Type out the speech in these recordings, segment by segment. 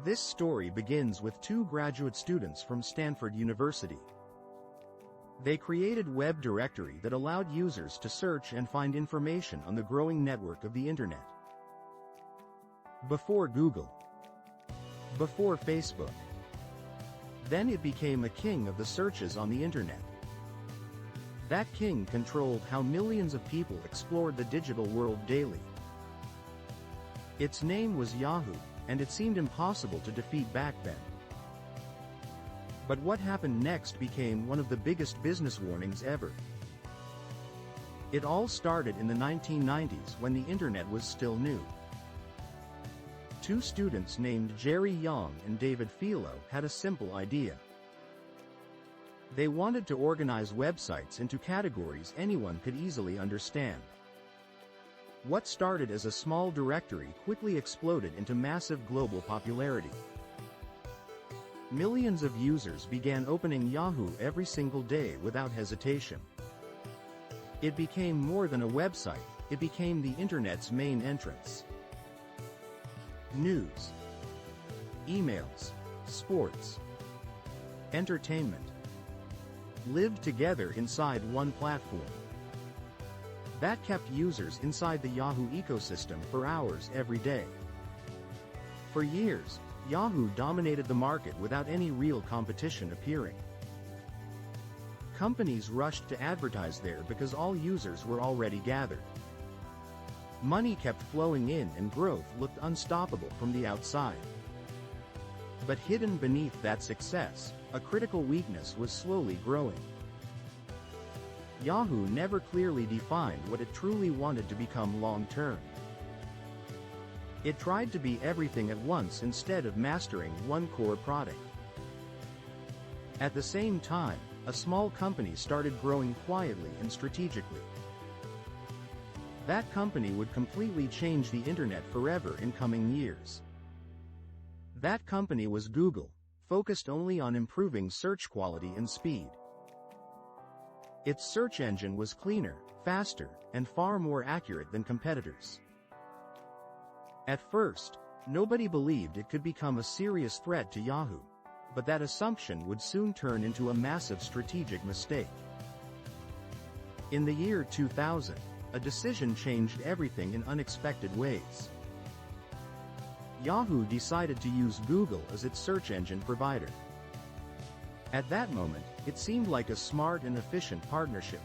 This story begins with two graduate students from Stanford University. They created a web directory that allowed users to search and find information on the growing network of the internet. Before Google. Before Facebook. Then it became a king of the searches on the internet. That king controlled how millions of people explored the digital world daily. Its name was Yahoo, and it seemed impossible to defeat back then. But what happened next became one of the biggest business warnings ever. It all started in the 1990s when the internet was still new. Two students named Jerry Yang and David Philo had a simple idea. They wanted to organize websites into categories anyone could easily understand. What started as a small directory quickly exploded into massive global popularity. Millions of users began opening Yahoo every single day without hesitation. It became more than a website, it became the internet's main entrance. News, emails, sports, entertainment lived together inside one platform. That kept users inside the Yahoo ecosystem for hours every day. For years, Yahoo dominated the market without any real competition appearing. Companies rushed to advertise there because all users were already gathered. Money kept flowing in and growth looked unstoppable from the outside. But hidden beneath that success, a critical weakness was slowly growing. Yahoo never clearly defined what it truly wanted to become long-term. It tried to be everything at once instead of mastering one core product. At the same time, a small company started growing quietly and strategically. That company would completely change the internet forever in coming years. That company was Google, focused only on improving search quality and speed. Its search engine was cleaner, faster, and far more accurate than competitors. At first, nobody believed it could become a serious threat to Yahoo, but that assumption would soon turn into a massive strategic mistake. In the year 2000, a decision changed everything in unexpected ways. Yahoo decided to use Google as its search engine provider. At that moment, it seemed like a smart and efficient partnership.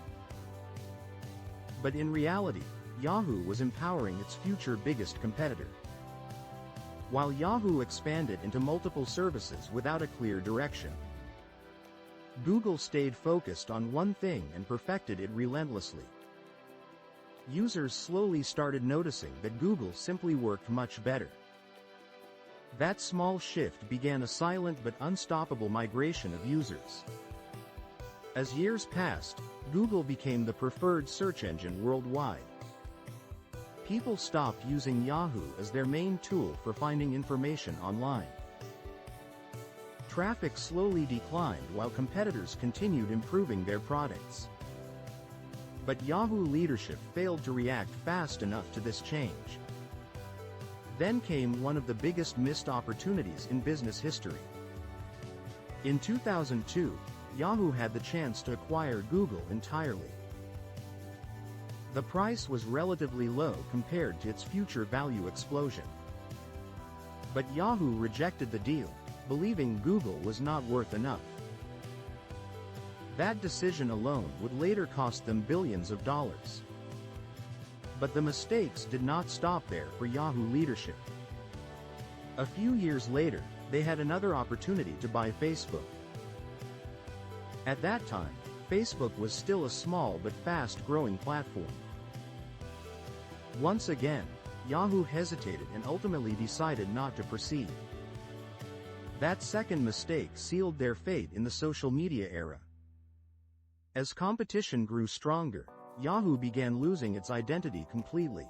But in reality, Yahoo was empowering its future biggest competitor. While Yahoo expanded into multiple services without a clear direction, Google stayed focused on one thing and perfected it relentlessly. Users slowly started noticing that Google simply worked much better. That small shift began a silent but unstoppable migration of users. As years passed, Google became the preferred search engine worldwide. People stopped using Yahoo as their main tool for finding information online. Traffic slowly declined while competitors continued improving their products. But Yahoo leadership failed to react fast enough to this change. Then came one of the biggest missed opportunities in business history. In 2002, Yahoo had the chance to acquire Google entirely. The price was relatively low compared to its future value explosion. But Yahoo rejected the deal, believing Google was not worth enough. That decision alone would later cost them billions of dollars. But the mistakes did not stop there for Yahoo leadership. A few years later, they had another opportunity to buy Facebook. At that time, Facebook was still a small but fast-growing platform. Once again, Yahoo hesitated and ultimately decided not to proceed. That second mistake sealed their fate in the social media era. As competition grew stronger, Yahoo began losing its identity completely.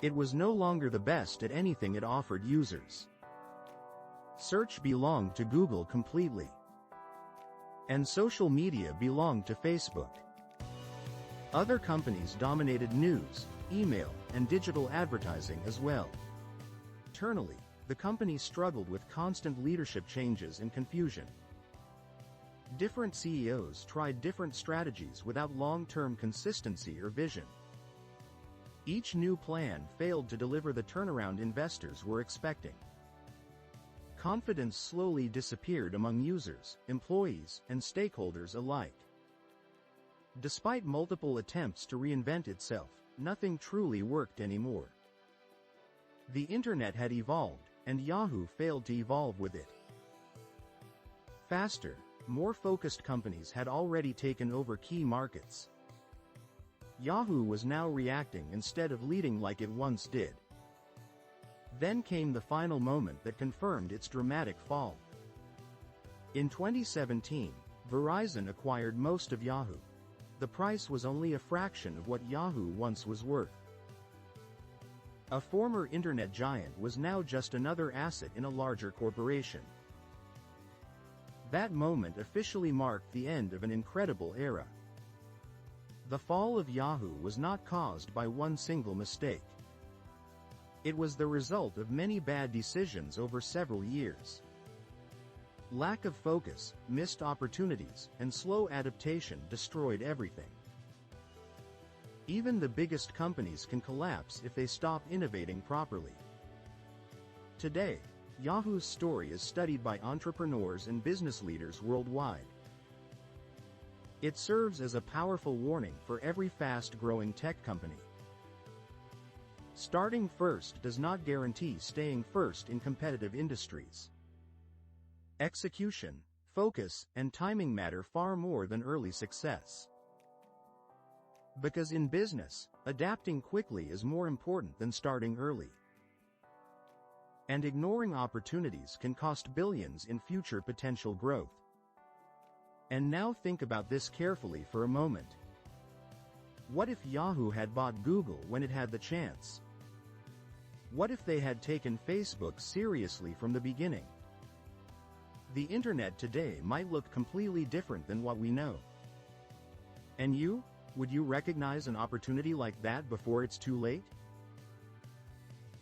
It was no longer the best at anything it offered users. Search belonged to Google completely. And social media belonged to Facebook. Other companies dominated news, email, and digital advertising as well. Internally, the company struggled with constant leadership changes and confusion. Different CEOs tried different strategies without long-term consistency or vision. Each new plan failed to deliver the turnaround investors were expecting. Confidence slowly disappeared among users, employees, and stakeholders alike. Despite multiple attempts to reinvent itself, nothing truly worked anymore. The internet had evolved, and Yahoo failed to evolve with it. Faster, more focused companies had already taken over key markets. Yahoo was now reacting instead of leading like it once did. Then came the final moment that confirmed its dramatic fall. In 2017, Verizon acquired most of Yahoo. The price was only a fraction of what Yahoo once was worth. A former internet giant was now just another asset in a larger corporation. That moment officially marked the end of an incredible era. The fall of Yahoo was not caused by one single mistake. It was the result of many bad decisions over several years. Lack of focus, missed opportunities, and slow adaptation destroyed everything. Even the biggest companies can collapse if they stop innovating properly. Today, Yahoo's story is studied by entrepreneurs and business leaders worldwide. It serves as a powerful warning for every fast-growing tech company. Starting first does not guarantee staying first in competitive industries. Execution, focus, and timing matter far more than early success. Because in business, adapting quickly is more important than starting early. And ignoring opportunities can cost billions in future potential growth. And now think about this carefully for a moment. What if Yahoo had bought Google when it had the chance? What if they had taken Facebook seriously from the beginning? The internet today might look completely different than what we know. And you? Would you recognize an opportunity like that before it's too late?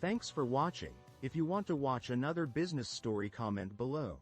Thanks for watching. If you want to watch another business story, comment below.